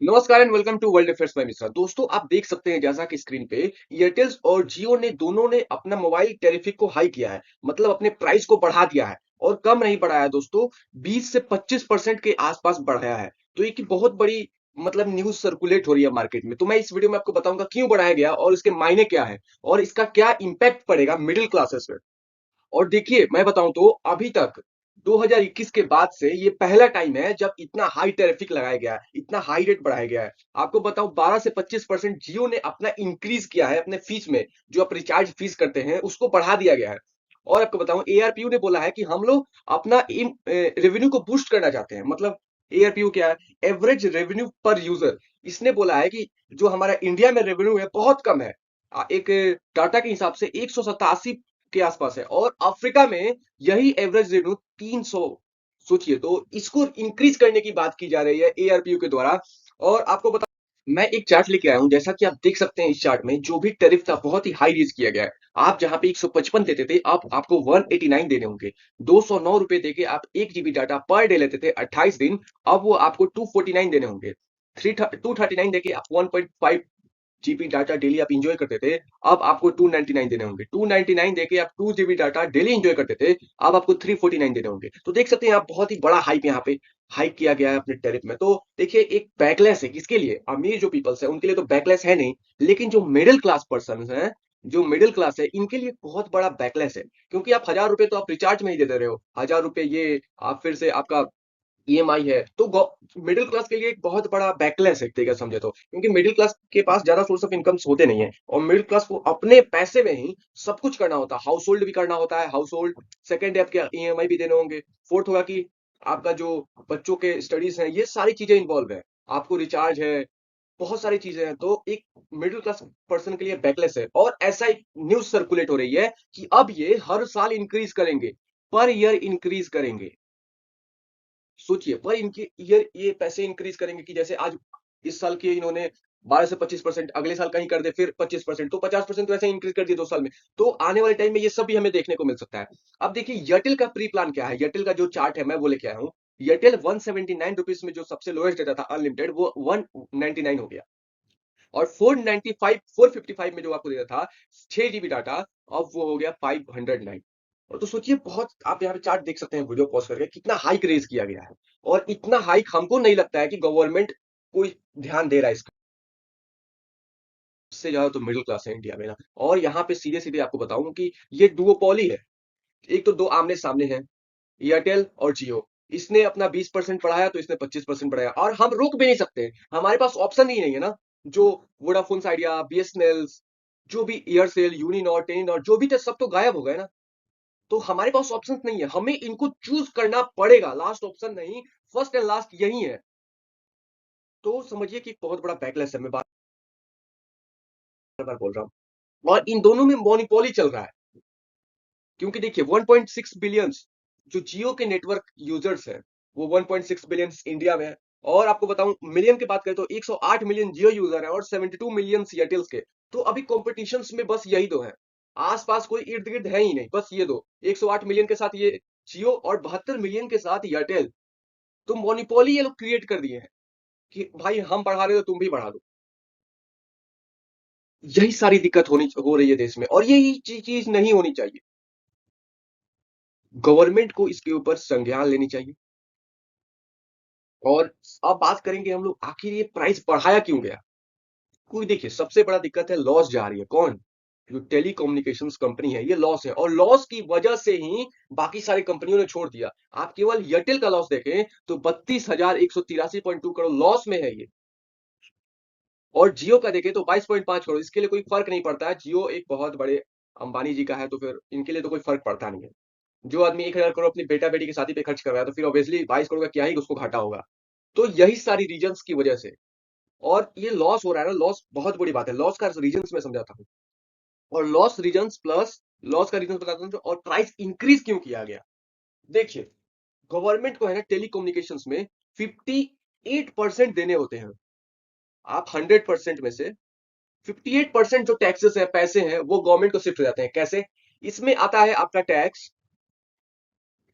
नमस्कार and welcome to world affairs by Mishra. दोस्तों, आप देख सकते हैं जैसा कि स्क्रीन पे एयरटेल और जियो ने दोनों ने अपना मोबाइल टेरिफिक को हाई किया है। मतलब अपने प्राइस को बढ़ा दिया है और कम नहीं बढ़ाया दोस्तों, 20 से 25% के आसपास बढ़ाया है। तो एक बहुत बड़ी मतलब न्यूज सर्कुलेट हो रही है मार्केट में। तो मैं इस वीडियो में आपको बताऊंगा क्यों बढ़ाया गया और इसके मायने क्या है और इसका क्या इंपैक्ट पड़ेगा मिडिल क्लासेस पे। और देखिए, मैं बताऊं तो अभी तक 2021 के बाद से ये पहला टाइम है जब इतना हाई टैरिफ लगाया गया है, इतना हाई रेट बढ़ाया गया है। आपको बताऊं, 12 से 25% जियो ने अपना इंक्रीज किया है अपने फीस में। जो आप रिचार्ज फीस करते हैं उसको बढ़ा दिया गया है। और आपको बताऊं, एआरपीयू ने बोला है कि हम लोग अपना रेवेन्यू को बूस्ट करना चाहते हैं। मतलब एआरपीयू क्या है? एवरेज रेवेन्यू पर यूजर। इसने बोला है कि जो हमारा इंडिया में रेवेन्यू है बहुत कम है। एक डाटा के हिसाब से 187 के आसपास है और अफ्रीका में यही एवरेज रेवेन्यू 300। सोचिए, तो इसको इंक्रीज करने की बात की जा रही है एआरपीयू के द्वारा। और आपको बता, मैं एक चार्ट लेके आया हूं। जैसा कि आप देख सकते हैं, इस चार्ट में जो भी टैरिफ था बहुत ही हाई रेज किया गया है। आप जहां पे 155 देते थे, आप आपको 189 देने होंगे। 209 रुपए देके आप 1 GB डाटा पर डे लेते थे 28 दिन। अब वो आपको 249 देने होंगे। 239 देके आप 1.5 GB डाटा डेली आप इंजॉय करते थे। अब आपको 299 देने होंगे। 299 देके आप 2 GB डाटा डेली इंजॉय करते थे। अब आपको 349 देने होंगे। तो देख सकते हैं आप, बहुत ही बड़ा हाइप यहाँ पे हाइक किया गया है अपने टैरिफ में। तो देखिए, एक बैकलेस है किसके लिए? अमीर जो पीपल्स है उनके लिए तो बैकलेस है नहीं, लेकिन जो मिडिल क्लास पर्सन है, जो मिडिल क्लास है, इनके लिए बहुत बड़ा बैकलेस है। क्योंकि आप 1000 रुपए तो आप रिचार्ज में ही देते रहे हो। 1000 रुपए ये आप फिर से आपका ईएमआई है। तो मिडिल क्लास के लिए एक बहुत बड़ा बैकलेस है एक तरीके से समझे तो। क्योंकि मिडिल क्लास के पास ज्यादा सोर्स ऑफ इनकम्स होते नहीं है और मिडिल क्लास को अपने पैसे में ही सब कुछ करना होता है। हाउस होल्ड भी करना होता है, हाउस होल्ड। सेकेंड है, आपके ईएमआई भी देने होंगे। फोर्थ होगा कि आपका जो बच्चों के स्टडीज हैं, ये सारी चीजें इन्वॉल्व है। आपको रिचार्ज है, बहुत सारी चीजें हैं। तो एक मिडिल क्लास पर्सन के लिए बैकलेस है। और ऐसा एक न्यूज सर्कुलेट हो रही है कि अब ये हर साल इंक्रीज करेंगे, पर ईयर इंक्रीज करेंगे। सोचिए, पर इनके ईयर ये पैसे इंक्रीज करेंगे कि जैसे आज इस साल के इन्होंने 12 से 25%, अगले साल कहीं कर दे फिर 25%, तो 50% तो ऐसे इंक्रीज कर दिए 2 साल में। तो आने वाले टाइम में ये सब भी हमें देखने को मिल सकता है। अब देखिए, एयरटेल का प्री प्लान क्या है। एयरटेल का जो चार्ट है मैं वो लेके आया हूँ। एयरटेल 179 रुपीज में जो सबसे लोएस्ट डेटा था अनलिमिटेड, वो 199 हो गया। और 495 में जो आपको देता था 6 GB डाटा, अब वो हो गया 509। और तो सोचिए, बहुत आप यहाँ पे चार्ट देख सकते हैं वीडियो पॉज करके, कितना हाइक रेज किया गया है। और इतना हाइक हमको नहीं लगता है कि गवर्नमेंट कोई ध्यान दे रहा है इसका। इससे ज्यादा तो मिडिल क्लास है इंडिया में ना। और यहाँ पे सीधे सीधे आपको बताऊं कि ये डुओपोली है। एक तो दो आमने सामने हैं, एयरटेल और जियो। इसने अपना 20% बढ़ाया तो इसने 25% बढ़ाया, और हम रोक भी नहीं सकते। हमारे पास ऑप्शन ही नहीं है ना। जो वोडाफोन आइडिया, बीएसएनएल, जो भी एयरसेल, यूनिनॉर, टेलीनॉर जो भी थे, सब तो गायब हो गए ना। तो हमारे पास ऑप्शन नहीं है, हमें इनको चूज करना पड़ेगा। लास्ट ऑप्शन नहीं, फर्स्ट एंड लास्ट यही है। तो समझिए कि एक बहुत बड़ा बैकलेस है। मैं बार बार बोल रहा हूँ। और इन दोनों में मोनोपोली चल रहा है। क्योंकि देखिए, 1.6 बिलियन जो जियो के नेटवर्क यूजर्स हैं, वो 1.6 बिलियन इंडिया में है। और आपको बताऊं, मिलियन की बात करें तो 108 मिलियन जियो यूजर है और 72 मिलियन एयरटेल के। तो अभी कॉम्पिटिशन में बस यही दो हैं। आसपास कोई इर्द गिर्द है ही नहीं, बस ये दो। 108 मिलियन के साथ ये जियो और 72 मिलियन के साथ एयरटेल। तो मोनोपोली ये लोग क्रिएट कर दिए हैं कि भाई हम बढ़ा रहे हो तुम भी बढ़ा दो। यही सारी दिक्कत होनी हो रही है देश में, और यही चीज नहीं होनी चाहिए। गवर्नमेंट को इसके ऊपर संज्ञान लेनी चाहिए। और अब बात करेंगे हम लोग, आखिर ये प्राइस बढ़ाया क्यों गया। कोई देखिए, सबसे बड़ा दिक्कत है लॉस जा रही है। कौन? जो टेलीकम्युनिकेशंस कंपनी है, ये लॉस है। और लॉस की वजह से ही बाकी सारी कंपनियों ने छोड़ दिया। आप केवल एयरटेल का लॉस देखें तो 32,183.2 करोड़ लॉस में है ये। और जियो का देखें तो 22.5 करोड़। इसके लिए कोई फर्क नहीं पड़ता है, जियो एक बहुत बड़े अंबानी जी का है, तो फिर इनके लिए तो कोई फर्क पड़ता नहीं है। जो आदमी 1,000 करोड़ अपनी बेटा बेटी की शादी पे खर्च कर रहा है, तो फिर ऑब्वियसली 22 करोड़ का क्या ही उसको घाटा होगा। तो यही सारी रीजंस की वजह से। और ये लॉस हो रहा है ना, लॉस बहुत बड़ी बात है। लॉस का रीजंस मैं समझाता हूँ। और लॉस रीजंस प्लस लॉस का रीजन बताता हूँ। और प्राइस इंक्रीज क्यों किया गया। देखिए, गवर्नमेंट को है ना टेलीकम्युनिकेशंस में 58% देने होते हैं। आप 100% में से 58% जो टैक्सेस है, पैसे हैं, वो गवर्नमेंट को शिफ्ट हो जाते हैं। कैसे? इसमें आता है आपका टैक्स,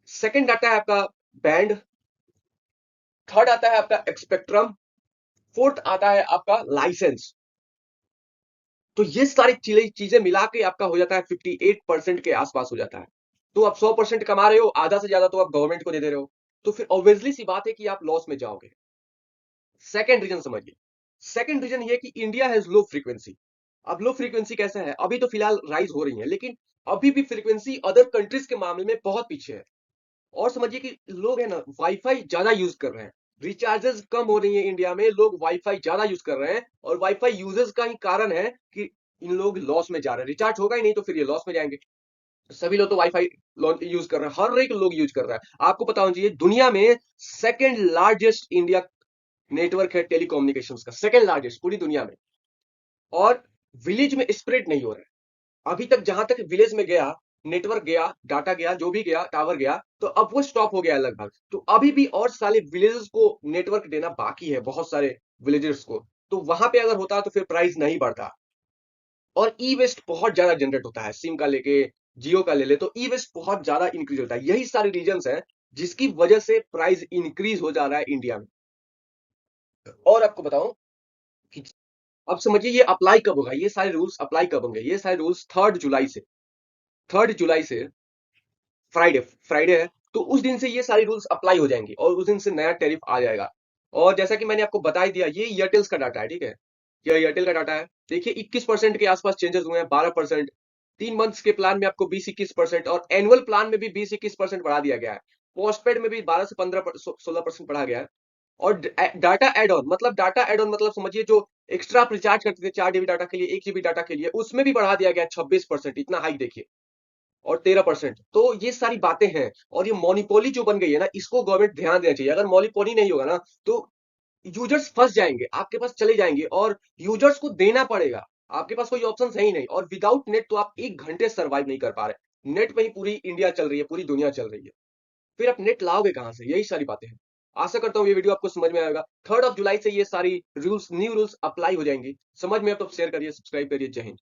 सेकंड आता है आपका बैंड, थर्ड आता है आपका एक्सपेक्ट्रम, फोर्थ आता है आपका लाइसेंस। तो ये सारी चीजें मिला के आपका हो जाता है 58% के आसपास हो जाता है। तो आप 100% कमा रहे हो, आधा से ज्यादा तो आप गवर्नमेंट को दे दे रहे हो, तो फिर ऑब्वियसली सी बात है कि आप लॉस में जाओगे। सेकंड रीजन समझिए, सेकंड रीजन ये कि इंडिया हैज लो फ्रीक्वेंसी। अब लो फ्रीक्वेंसी कैसा है, अभी तो फिलहाल राइज हो रही है, लेकिन अभी भी फ्रीक्वेंसी अदर कंट्रीज के मामले में बहुत पीछे है। और समझिए कि लोग है ना वाईफाई ज्यादा यूज कर रहे हैं, रिचार्जेस कम हो रही है इंडिया में, लोग वाईफाई ज्यादा यूज कर रहे हैं, और वाईफाई यूजेस का ही कारण है कि इन लोग लॉस में जा रहे हैं। रिचार्ज होगा ही नहीं तो फिर ये लॉस में जाएंगे। सभी लोग तो वाईफाई यूज कर रहे हैं, हर एक लोग यूज कर रहा है। आपको पता होना चाहिए दुनिया में सेकंड लार्जेस्ट इंडिया नेटवर्क है टेलीकॉम्युनिकेशंस का, सेकंड लार्जेस्ट पूरी दुनिया में। और विलेज में स्प्रेड नहीं हो रहा है अभी तक, जहां तक विलेज में गया, नेटवर्क गया, डाटा गया, जो भी गया, टावर गया, तो अब वो स्टॉप हो गया है लगभग। तो अभी भी और सारे विलेजेस को नेटवर्क देना बाकी है, बहुत सारे विलेजर्स को। तो वहां पे अगर होता तो फिर प्राइस नहीं बढ़ता। और ई वेस्ट बहुत ज्यादा जनरेट होता है, सिम का लेके जियो का ले ले तो ई वेस्ट बहुत ज्यादा इंक्रीज होता है। यही सारे रीजंस हैं जिसकी वजह से प्राइस इंक्रीज हो जा रहा है इंडिया में। और आपको बताऊं कि अब समझिए ये अप्लाई कब होगा, ये सारे रूल्स अप्लाई कब होंगे। ये सारे रूल्स 3 जुलाई से, 3 जुलाई से फ्राइडे, फ्राइडे है, तो उस दिन से ये सारी रूल्स अप्लाई हो जाएंगी और उस दिन से नया टैरिफ आ जाएगा। और जैसा कि मैंने आपको बता ही दिया, ये एयरटेल्स का डाटा है, ठीक है, ये एयरटेल का डाटा है। देखिए 21% के आसपास चेंजेस हुए हैं, 12%। 3 मंथ्स के प्लान में आपको 20-21% और एनुअल प्लान में भी 20-21% बढ़ा दिया गया है। पोस्टपेड में भी 12 से 15-16% बढ़ा गया है। और डाटा एड ऑन मतलब, डाटा एड ऑन मतलब समझिए जो एक्स्ट्रा आप रिचार्ज करते थे 4 GB डाटा के लिए, 1 GB डाटा के लिए, उसमें भी बढ़ा दिया गया है 26%। इतना हाइक देखिए, और 13%। तो ये सारी बातें हैं। और ये मोनोपोली जो बन गई है ना, इसको गवर्नमेंट ध्यान देना चाहिए। अगर मोनोपोली नहीं होगा ना, तो यूजर्स फंस जाएंगे, आपके पास चले जाएंगे, और यूजर्स को देना पड़ेगा। आपके पास कोई ऑप्शन है ही नहीं, और विदाउट नेट तो आप 1 घंटे सर्वाइव नहीं कर पा रहे। नेट पे ही पूरी इंडिया चल रही है, पूरी दुनिया चल रही है। फिर आप नेट लाओगे कहां से, यही सारी बातें हैं। आशा करता हूँ ये वीडियो आपको समझ में आएगा। 3 जुलाई से ये सारी रूल्स, न्यू रूल्स अप्लाई हो जाएंगी। समझ में अब तो शेयर करिए, सब्सक्राइब करिए। जय हिंद।